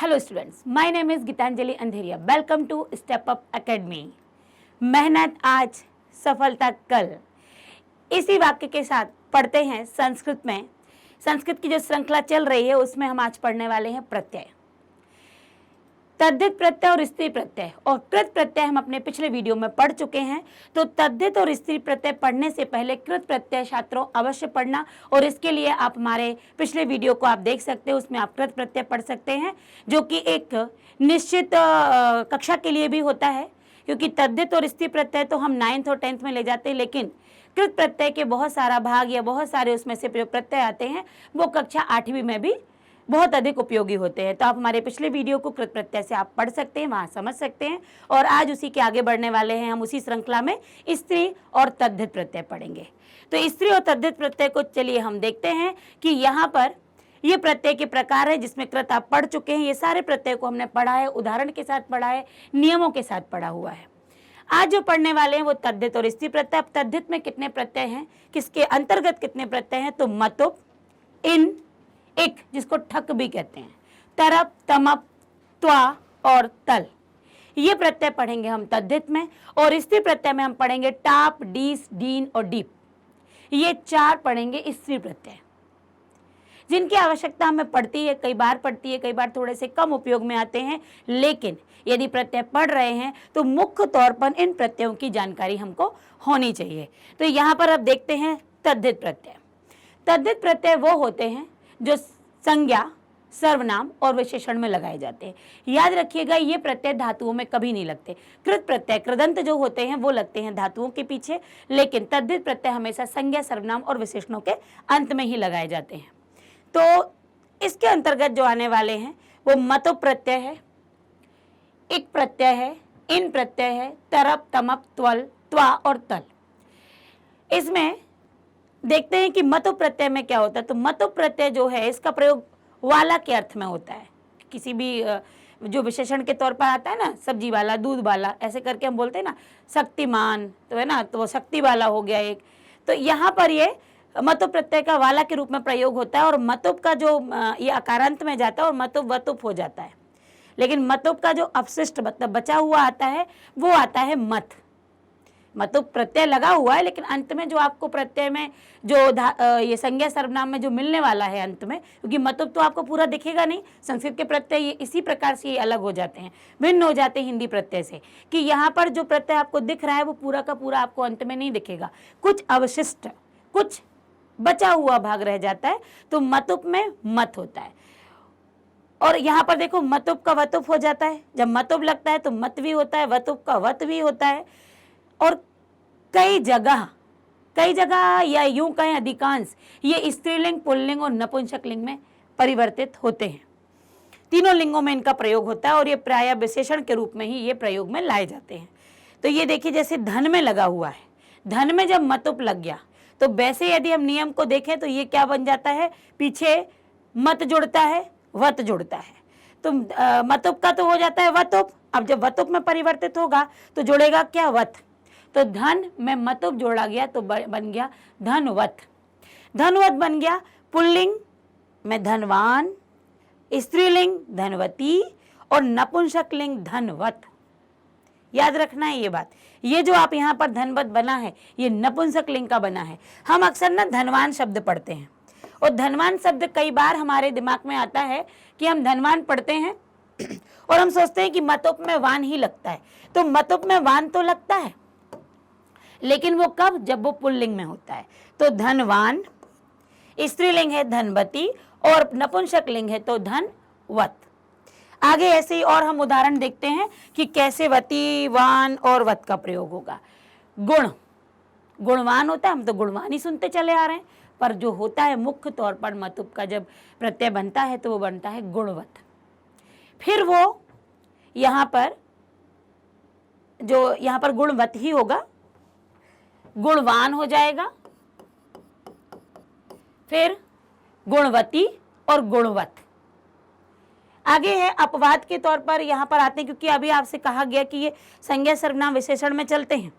Hello students, my name is Geetanjali Andheria. Welcome to Step Up Academy. मेहनत आज, सफलता कल। इसी वाक्य के साथ पढ़ते हैं संस्कृत में। संस्कृत की जो श्रृंखला चल रही है उसमें हम आज पढ़ने वाले हैं प्रत्यय, तद्धित प्रत्यय और स्त्री प्रत्यय। और कृत प्रत्यय हम अपने पिछले वीडियो में पढ़ चुके हैं। तो तद्धित और स्त्री प्रत्यय पढ़ने से पहले कृत प्रत्यय छात्रों अवश्य पढ़ना, और इसके लिए आप हमारे पिछले वीडियो को आप देख सकते हैं। उसमें आप कृत प्रत्यय पढ़ सकते हैं, जो कि एक निश्चित कक्षा के लिए भी होता है, क्योंकि तद्धित और स्त्री प्रत्यय तो हम 9th और 10th में ले जाते हैं, लेकिन कृत प्रत्यय के बहुत सारा भाग या बहुत सारे उसमें से प्रत्यय आते हैं, वो कक्षा 8वीं में भी बहुत अधिक उपयोगी होते हैं। तो आप हमारे पिछले वीडियो को कृत प्रत्यय से आप पढ़ सकते हैं, वहाँ समझ सकते हैं। और आज उसी के आगे बढ़ने वाले हैं हम। उसी श्रृंखला में स्त्री और तद्धित प्रत्यय पढ़ेंगे। तो स्त्री और तद्धित प्रत्यय को चलिए हम देखते हैं कि यहाँ पर ये प्रत्यय के प्रकार है, जिसमें कृत आप पढ़ चुके हैं। ये सारे प्रत्यय को हमने पढ़ा है, उदाहरण के साथ पढ़ा है, नियमों के साथ पढ़ा हुआ है। आज जो पढ़ने वाले हैं वो तद्धित और स्त्री प्रत्यय। अब तद्धित में कितने प्रत्यय हैं, किसके अंतर्गत कितने प्रत्यय हैं? तो मतुप, इन, इक, जिसको ठक भी कहते हैं, तरप, तमप, त्वा और तल, ये प्रत्यय पढ़ेंगे हम तद्धित में। और स्त्री प्रत्यय में हम पढ़ेंगे टाप, डीस, डीन और डीप। ये 4 पढ़ेंगे स्त्री प्रत्यय, जिनकी आवश्यकता हमें पड़ती है, कई बार पड़ती है, कई बार थोड़े से कम उपयोग में आते हैं। लेकिन यदि प्रत्यय पढ़ रहे हैं तो मुख्य तौर पर इन प्रत्ययों की जानकारी हमको होनी चाहिए। तो यहाँ पर अब देखते हैं तद्धित प्रत्यय। तद्धित प्रत्यय वो होते हैं जो संज्ञा, सर्वनाम और विशेषण में लगाए जाते हैं। याद रखिएगा, ये प्रत्यय धातुओं में कभी नहीं लगते। कृत प्रत्यय, कृदंत जो होते हैं वो लगते हैं धातुओं के पीछे, लेकिन तद्धित प्रत्यय हमेशा संज्ञा, सर्वनाम और विशेषणों के अंत में ही लगाए जाते हैं। तो इसके अंतर्गत जो आने वाले हैं वो मतुप प्रत्यय है, इक प्रत्यय है, इन प्रत्यय है, तरप, तमप, त्वल, त्वा और तल। इसमें देखते हैं कि मतुप प्रत्यय में क्या होता है। तो मतुप प्रत्यय जो है इसका प्रयोग वाला के अर्थ में होता है। किसी भी जो विशेषण के तौर पर आता है ना, सब्जी वाला, दूध वाला, ऐसे करके हम बोलते हैं ना, शक्तिमान, तो है ना, तो वो शक्ति वाला हो गया एक। तो यहाँ पर ये मतुप प्रत्यय का वाला के रूप में प्रयोग होता है, और मतुप का जो ये अकारांत में जाता है और मतुप वतुप हो जाता है। लेकिन मतुप का जो अपशिष्ट मतलब बचा हुआ आता है वो आता है मत। मतुप प्रत्यय लगा हुआ है, लेकिन अंत में जो आपको प्रत्यय में जो ये संज्ञा सर्वनाम में जो मिलने वाला है अंत में, क्योंकि मतुप तो आपको पूरा दिखेगा नहीं। संस्कृत के प्रत्यय ये इसी प्रकार से ये अलग हो जाते हैं, भिन्न हो जाते हैं हिंदी प्रत्यय से, कि यहाँ पर जो प्रत्यय आपको दिख रहा है वो पूरा का पूरा आपको अंत में नहीं दिखेगा। कुछ अवशिष्ट, कुछ बचा हुआ भाग रह जाता है, तो मतुप में मत होता है। और यहाँ पर देखो, मतुप का वतुप हो जाता है। जब मतुप लगता है तो मत भी होता है, वतुप का वत भी होता है। और कई जगह या यूं कहें अधिकांश ये स्त्रीलिंग, पुल्लिंग और नपुंसक लिंग में परिवर्तित होते हैं। तीनों लिंगों में इनका प्रयोग होता है, और ये प्रायः विशेषण के रूप में ही ये प्रयोग में लाए जाते हैं। तो ये देखिए, जैसे धन में लगा हुआ है, धन में जब मतुप लग गया तो वैसे यदि हम नियम को देखें तो ये क्या बन जाता है, पीछे मत जुड़ता है, वत जुड़ता है। तो मतुप का तो हो जाता है वतुप। अब जब वतुप में परिवर्तित होगा तो जुड़ेगा क्या, वत। तो धन में मतुप जोड़ा गया तो बन गया धनवत। धनवत बन गया। पुल्लिंग में धनवान, स्त्रीलिंग धनवती और नपुंसक लिंग धनवत। याद रखना है ये बात। ये जो आप यहाँ पर धनवत बना है ये नपुंसक लिंग का बना है। हम अक्सर ना धनवान शब्द पढ़ते हैं, और धनवान शब्द कई बार हमारे दिमाग में आता है कि हम धनवान पढ़ते हैं और हम सोचते हैं कि मतुप में वान ही लगता है। तो मतुप में वान तो लगता है, लेकिन वो कब, जब वो पुल्लिंग में होता है। तो धनवान, स्त्रीलिंग है धनवती, और नपुंसक लिंग है तो धनवत। आगे ऐसे ही और हम उदाहरण देखते हैं कि कैसे वती, वान और वत का प्रयोग होगा। गुण, गुणवान होता है, हम तो गुणवान ही सुनते चले आ रहे हैं, पर जो होता है मुख्य तौर पर मतुप का जब प्रत्यय बनता है तो वो बनता है गुणवत। फिर वो यहाँ पर गुणवत ही होगा, गुणवान हो जाएगा, फिर गुणवती और गुणवत। आगे है अपवाद के तौर पर यहाँ पर आते हैं, क्योंकि अभी आपसे कहा गया कि ये संज्ञा, सर्वनाम, विशेषण में चलते हैं।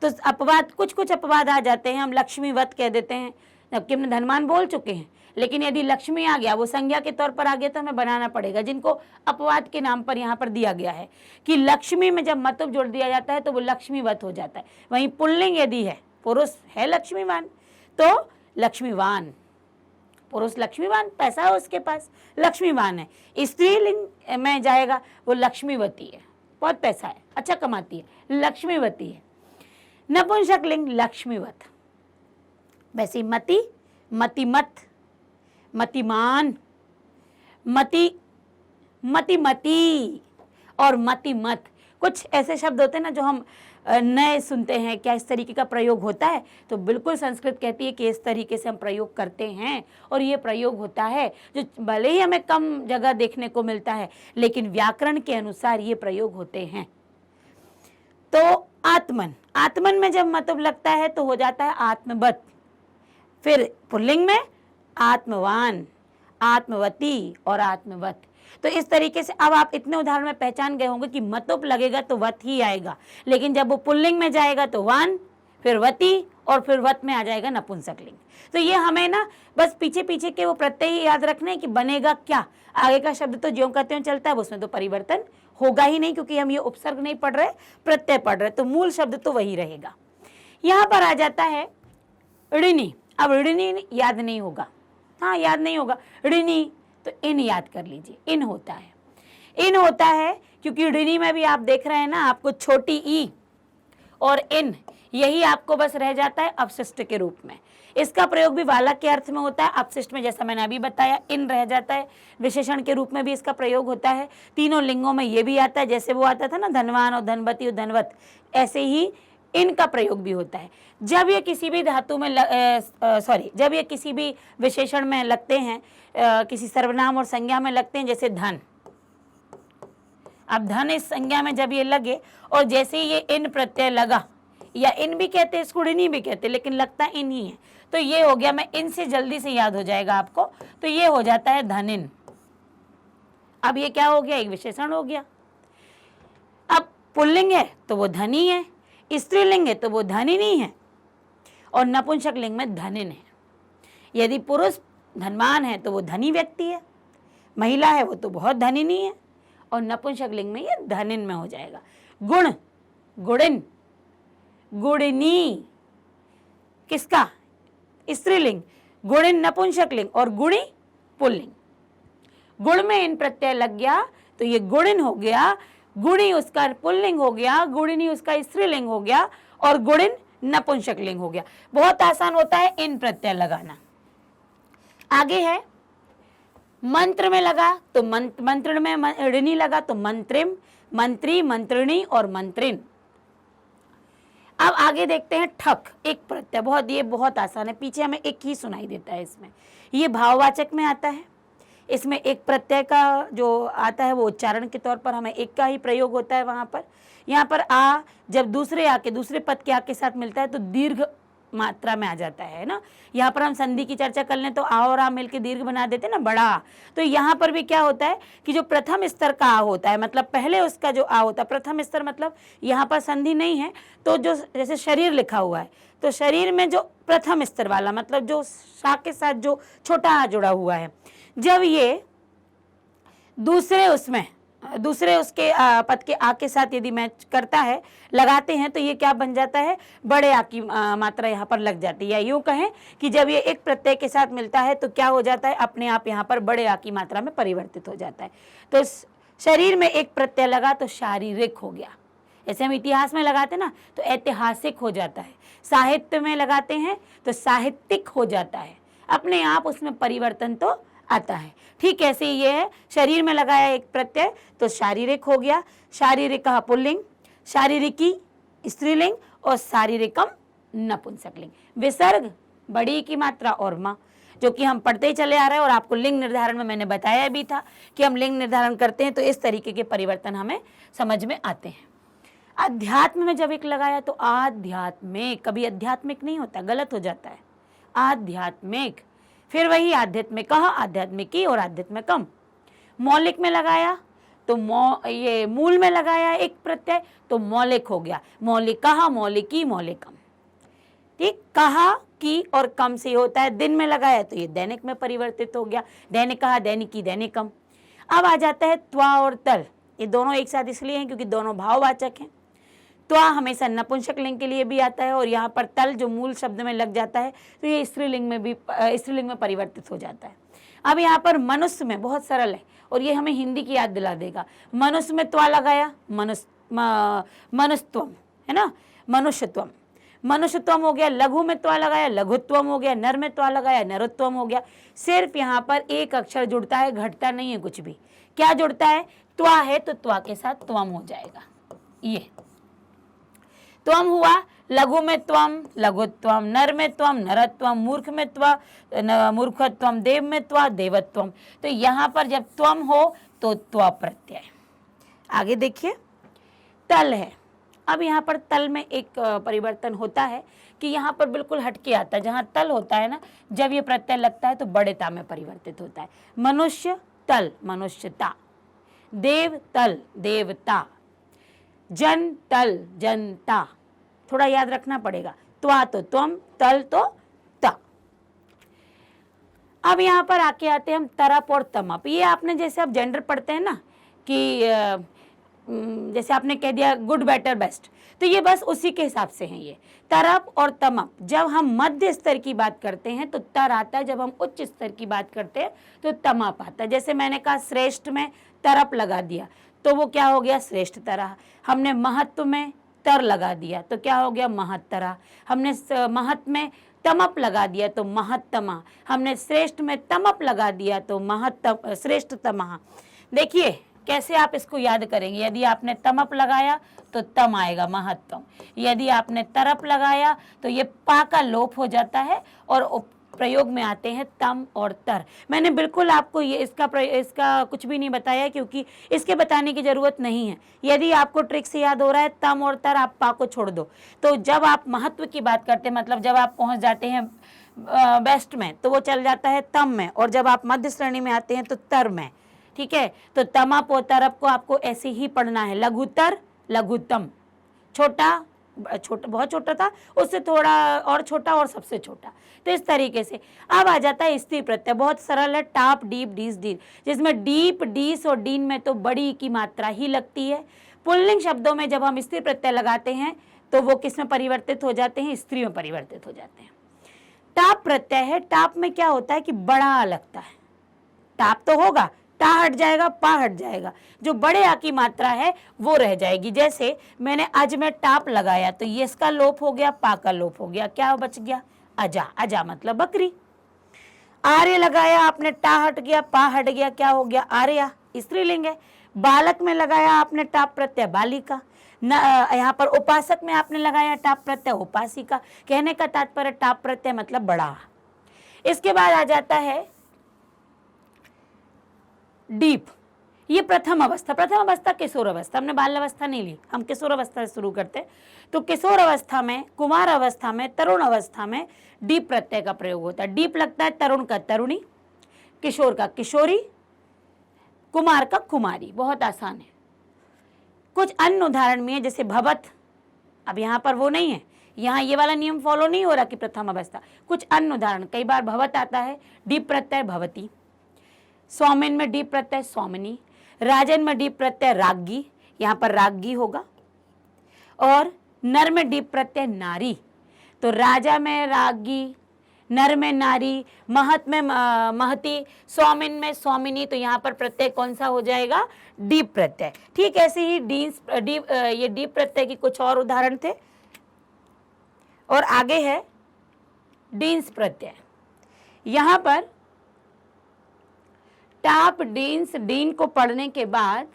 तो अपवाद, कुछ अपवाद आ जाते हैं। हम लक्ष्मीवत कह देते हैं, जबकि हमने धनवान बोल चुके हैं, लेकिन यदि लक्ष्मी आ गया, वो संज्ञा के तौर पर आ गया, तो हमें बनाना पड़ेगा, जिनको अपवाद के नाम पर यहाँ पर दिया गया है कि लक्ष्मी में जब मतुप जोड़ दिया जाता है तो वो लक्ष्मीवत हो जाता है। वहीं पुल्लिंग यदि है, पुरुष है लक्ष्मीवान, तो लक्ष्मीवान, पुरुष लक्ष्मीवान, पैसा है उसके पास, लक्ष्मीवान है। स्त्रीलिंग में जाएगा, वो लक्ष्मीवती है, बहुत पैसा है, अच्छा कमाती है, लक्ष्मीवती है। नपुंसक लिंग लक्ष्मीवत, वैसे मति, मतिमत, मतिमान, मति, मतिमती और मतिमत, कुछ ऐसे शब्द होते हैं ना जो हम नए सुनते हैं, क्या इस तरीके का प्रयोग होता है? तो बिल्कुल संस्कृत कहती है कि इस तरीके से हम प्रयोग करते हैं, और ये प्रयोग होता है जो भले ही हमें कम जगह देखने को मिलता है, लेकिन व्याकरण के अनुसार ये प्रयोग होते हैं। तो आत्मन, आत्मन में जब मतुब लगता है तो हो जाता है आत्मवत। फिर पुल्लिंग में आत्मवान, आत्मवती और आत्मवत। तो इस तरीके से अब आप इतने उदाहरण में पहचान गए होंगे कि मतुप लगेगा तो वत ही आएगा, लेकिन जब वो पुल्लिंग में जाएगा तो वान, फिर वती, और फिर वत में आ जाएगा नपुंसक लिंग। तो ये हमें ना बस पीछे पीछे के वो प्रत्यय ही याद रखने कि बनेगा क्या, आगे का शब्द तो ज्यों का त्यों चलता है, उसमें तो परिवर्तन होगा ही नहीं, क्योंकि हम ये उपसर्ग नहीं पढ़ रहे, प्रत्यय पढ़ रहे, तो मूल शब्द तो वही रहेगा। यहाँ पर आ जाता है ऋणी। अब ऋणी याद नहीं होगा, हाँ याद नहीं होगा, ऋणी तो इन याद कर लीजिए, इन होता है, इन होता है, क्योंकि ऋणी में भी आप देख रहे हैं ना, आपको छोटी ई और इन, यही आपको बस रह जाता है अपशिष्ट के रूप में। इसका प्रयोग भी वाला के अर्थ में होता है, अपशिष्ट में जैसा मैंने अभी बताया इन रह जाता है, विशेषण के रूप में भी इसका प्रयोग होता है। तीनों लिंगों में ये भी आता है, जैसे वो आता था ना धनवान और धनवती और धनवत, ऐसे ही इनका प्रयोग भी होता है। जब ये किसी भी धातु में जब ये किसी भी विशेषण में लगते हैं, किसी सर्वनाम और संज्ञा में लगते हैं, जैसे धन। अब धन इस संज्ञा में जब ये लगे और जैसे ही ये इन प्रत्यय लगा, या इन भी कहते हैं इसको, ऋणी भी कहते हैं, लेकिन लगता इन ही है, तो ये हो गया, मैं इन से जल्दी से याद हो जाएगा आपको, तो ये हो जाता है धनिन। अब ये क्या हो गया, एक विशेषण हो गया। अब पुल्लिंग है तो वो धनी है, स्त्रीलिंग है तो वो धनिनी है, और नपुंसक लिंग में धनिन है। यदि पुरुष धनवान है तो वो धनी व्यक्ति है, महिला है वो तो बहुत धनिनी है, और नपुंसक लिंग में ये धनिन में हो जाएगा। गुण, गुणिन, गुणिनी, किसका, स्त्रीलिंग, गुणिन नपुंसक लिंग, और गुणी पुल्लिंग। गुण में इन प्रत्यय लग गया तो ये गुणिन हो गया, गुणी उसका पुल्लिंग हो गया, गुणिनी उसका स्त्रीलिंग हो गया, और गुणिन नपुंसक लिंग हो गया। बहुत आसान होता है इन प्रत्यय लगाना। आगे है मंत्र में लगा तो मंत्र में ऋणी लगा तो मंत्रिम, मंत्री, मंत्रिणी और मंत्रिन। अब आगे देखते हैं ठक, एक प्रत्यय, ये बहुत आसान है, पीछे हमें एक ही सुनाई देता है इसमें, ये भाववाचक में आता है। इसमें एक प्रत्यय का जो आता है वो उच्चारण के तौर पर हमें एक का ही प्रयोग होता है वहाँ पर। यहाँ पर आ जब दूसरे पद के आ के साथ मिलता है तो दीर्घ मात्रा में आ जाता है ना। यहाँ पर हम संधि की चर्चा कर लें तो आ और आ मिलकर दीर्घ बना देते हैं ना, बड़ा। तो यहाँ पर भी क्या होता है कि जो प्रथम स्तर का आ होता है, मतलब पहले उसका जो आ होता है, प्रथम स्तर मतलब यहाँ पर संधि नहीं है, तो जो जैसे शरीर लिखा हुआ है तो शरीर में जो प्रथम स्तर वाला मतलब जो शा के साथ जो छोटा आ जुड़ा हुआ है, जब ये दूसरे उसके पद के आ के साथ यदि मैच करता है, लगाते हैं, तो ये क्या बन जाता है, बड़े आ की मात्रा यहाँ पर लग जाती है। या यूँ कहें कि जब ये एक प्रत्यय के साथ मिलता है तो क्या हो जाता है, अपने आप यहाँ पर बड़े आ की मात्रा में परिवर्तित हो जाता है। तो शरीर में एक प्रत्यय लगा तो शारीरिक हो गया। जैसे हम इतिहास में लगाते ना तो ऐतिहासिक हो जाता है, साहित्य में लगाते हैं तो साहित्यिक हो जाता है, अपने आप उसमें परिवर्तन तो आता है। ठीक ऐसे ही ये है, शरीर में लगाया एक प्रत्यय तो शारीरिक हो गया, शारीरिक पुल्लिंग, शारीरिकी स्त्रीलिंग और शारीरिकम नपुंसकलिंग। विसर्ग बड़ी की मात्रा और माँ, जो कि हम पढ़ते ही चले आ रहे हैं, और आपको लिंग निर्धारण में मैंने बताया भी था कि हम लिंग निर्धारण करते हैं तो इस तरीके के परिवर्तन हमें समझ में आते हैं। अध्यात्म में जब एक लगाया तो आध्यात्मिक, कभी आध्यात्मिक नहीं होता, गलत हो जाता है, आध्यात्मिक। फिर वही आध्यात्मिक, आध्यात्मिकी और आध्यात्मिकम। मौलिक में लगाया तो ये मूल में लगाया एक प्रत्यय तो मौलिक हो गया, मौलिका, मौलिकी, मौलिकम। ठीक, कहा की और कम से होता है, दिन में लगाया तो ये दैनिक में परिवर्तित हो गया, दैनिक कहा, दैनिकी, दैनिकम। अब आ जाता है त्वा और तल, ये दोनों एक साथ इसलिए हैं क्योंकि दोनों भाववाचक हैं। त्वा हमेशा नपुंसक लिंग के लिए भी आता है और यहाँ पर तल जो मूल शब्द में लग जाता है तो ये स्त्रीलिंग में भी स्त्रीलिंग में परिवर्तित हो जाता है। अब यहाँ पर मनुष्य में बहुत सरल है और ये हमें हिंदी की याद दिला देगा। मनुष्य में त्वा लगाया, मनुष्यत्वम, है ना, मनुष्यत्वम, मनुष्यत्वम हो गया। लघु में त्वा लगाया, लघुत्वम हो गया। नर में त्वा लगाया, नरोत्वम हो गया। सिर्फ यहाँ पर एक अक्षर जुड़ता है, घटता नहीं है कुछ भी। क्या जुड़ता है? त्वा है तो त्वा के साथ त्वम हो जाएगा। ये त्वम हुआ, लघु में त्वम, लघुत्वम, नर में त्वम, नरत्वम, मूर्ख में त्वा, मूर्खत्वम, देव में त्वा, देवत्वम। तो यहाँ पर जब त्वम हो तो त्वा प्रत्यय। आगे देखिए, तल है। अब यहाँ पर तल में एक परिवर्तन होता है कि यहाँ पर बिल्कुल हटके आता है। जहाँ तल होता है ना, जब ये प्रत्यय लगता है तो बड़े ता में परिवर्तित होता है। मनुष्य तल, मनुष्यता। देव तल, देवता। जन तल, जनता। थोड़ा याद रखना पड़ेगा, त्वा तो त्वम, तल तो ता। अब यहाँ पर आके आते हैं हम तरप और तमप। ये आपने जैसे आप जेंडर पढ़ते हैं ना कि जैसे आपने कह दिया गुड, बेटर, बेस्ट, तो ये बस उसी के हिसाब से हैं ये तरप और तमप। जब हम मध्य स्तर की बात करते हैं तो तर आता है, जब हम उच्च स्तर की बात करते हैं तो तमप आता है। जैसे मैंने कहा श्रेष्ठ में तरप लगा दिया तो वो क्या हो गया? श्रेष्ठ तरह। हमने महत्व में तर लगा दिया तो क्या हो गया? महत्तरा। हमने महत्व में तमप लगा दिया तो महत्तमा। हमने श्रेष्ठ में तमप लगा दिया तो महत्तम, श्रेष्ठतमा। देखिए कैसे आप इसको याद करेंगे। यदि आपने तमप लगाया तो तम आएगा, महत्तम। यदि आपने तरप लगाया तो ये पा का लोप हो जाता है और प्रयोग में आते हैं तम और तर। मैंने बिल्कुल आपको ये इसका कुछ भी नहीं बताया क्योंकि इसके बताने की जरूरत नहीं है। यदि आपको ट्रिक से याद हो रहा है तम और तर, आप पा को छोड़ दो। तो जब आप महत्व की बात करते हैं, मतलब जब आप पहुंच जाते हैं बेस्ट में तो वो चल जाता है तम में, और जब आप मध्य श्रेणी में आते हैं तो तर में। ठीक है, तो तमप और तरप को आपको ऐसे ही पढ़ना है। लघुतर, लघुत्तम। छोटा, छोटा, बहुत छोटा था, उससे थोड़ा और छोटा और सबसे छोटा। तो इस तरीके से अब आ जाता है स्त्री प्रत्यय। बहुत सरल है, टाप, डीप, डीस, डीर, जिसमें डीप, डीस और डीन में तो बड़ी की मात्रा ही लगती है। पुल्लिंग शब्दों में जब हम स्त्री प्रत्यय लगाते हैं तो वो किस में परिवर्तित हो जाते हैं? स्त्री में परिवर्तित हो जाते हैं। टाप प्रत्यय है। टाप में क्या होता है कि बड़ा लगता है। टाप तो होगा, टा हट जाएगा, पा हट जाएगा, जो बड़े आ की मात्रा है वो रह जाएगी। जैसे मैंने अज में टाप लगाया तो ये इसका लोप हो गया, पा का लोप हो गया, क्या बच गया? अजा। अजा मतलब बकरी। आर्य लगाया आपने, टा हट गया, पा हट गया, क्या हो गया? आर्या, स्त्रीलिंग है। बालक में लगाया आपने टाप प्रत्यय, बालिका। यहाँ पर उपासक में आपने लगाया टाप प्रत्यय, उपासिका। कहने का तात्पर्य टाप प्रत्यय मतलब बड़ा। इसके बाद आ जाता है डीप। ये प्रथम अवस्था। प्रथम अवस्था किशोर अवस्था, हमने बाल अवस्था नहीं ली, हम किशोर अवस्था से शुरू करते। तो किशोर अवस्था में, कुमार अवस्था में, तरुण अवस्था में डीप प्रत्यय का प्रयोग होता है। डीप लगता है तरुण का तरुणी, किशोर का किशोरी, कुमार का कुमारी। बहुत आसान है। कुछ अन्य उदाहरण में है जैसे भवत। अब यहाँ पर वो नहीं है, यहाँ ये वाला नियम फॉलो नहीं हो रहा कि प्रथम अवस्था। कुछ अन्य उदाहरण, कई बार भवत आता है, डीप प्रत्यय भवती। स्वामिन में डीप प्रत्यय स्वामिनी। राजन में डीप प्रत्यय राज्ञी, यहाँ पर राज्ञी होगा। और नर में डीप प्रत्यय नारी, तो राजा में राज्ञी, नर में नारी, महत में महती, स्वामिन में स्वामिनी, तो यहाँ पर प्रत्यय कौन सा हो जाएगा? डीप प्रत्यय। ठीक ऐसे ही ये डीप प्रत्यय की कुछ और उदाहरण थे। और आगे है डीन्स प्रत्यय। यहाँ पर टाप, डीन्स, डीन को पढ़ने के बाद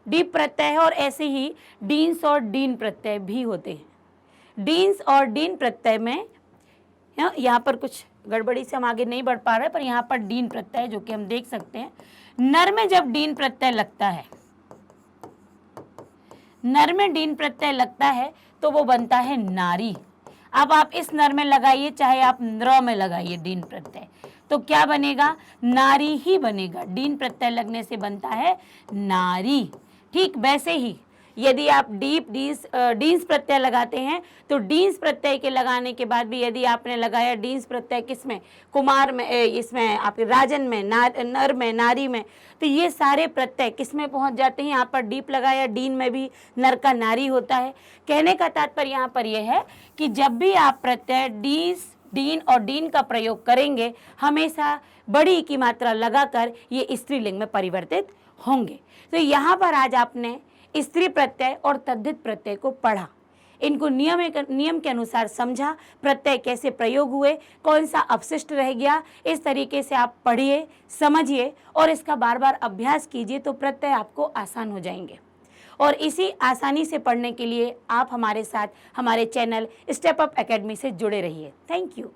डीप प्रत्यय है, और ऐसे ही डीन्स और डीन प्रत्यय भी होते हैं। डीन्स और डीन प्रत्यय में यहाँ पर कुछ गड़बड़ी से हम आगे नहीं बढ़ पा रहे, पर यहाँ पर डीन प्रत्यय जो कि हम देख सकते हैं। नर में जब डीन प्रत्यय लगता है, नर में डीन प्रत्यय लगता है तो वो बनता है नारी। अब आप इस नर में लगाइए, चाहे आप नृ में लगाइए डीन प्रत्यय, तो क्या बनेगा? नारी ही बनेगा। डीन प्रत्यय लगने से बनता है नारी। ठीक वैसे ही यदि आप डींस प्रत्यय लगाते हैं तो डींस प्रत्यय के लगाने के बाद भी यदि आपने लगाया डींस प्रत्यय किसमें, कुमार में, इसमें आपके राजन में, नर में, नारी में, तो ये सारे प्रत्यय किसमें पहुंच जाते हैं। यहाँ पर डीप लगाया, डीन में भी नर का नारी होता है। कहने का तात्पर्य यहाँ पर यह है कि जब भी आप प्रत्यय डीस, डीन और डीन का प्रयोग करेंगे हमेशा बड़ी की मात्रा लगाकर ये स्त्रीलिंग में परिवर्तित होंगे। तो यहाँ पर आज आपने स्त्री प्रत्यय और तद्धित प्रत्यय को पढ़ा, इनको नियम के अनुसार समझा, प्रत्यय कैसे प्रयोग हुए, कौन सा अपशिष्ट रह गया, इस तरीके से आप पढ़िए, समझिए और इसका बार बार अभ्यास कीजिए तो प्रत्यय आपको आसान हो जाएंगे। और इसी आसानी से पढ़ने के लिए आप हमारे साथ हमारे चैनल स्टेप अप एकेडमी से जुड़े रहिए। Thank you.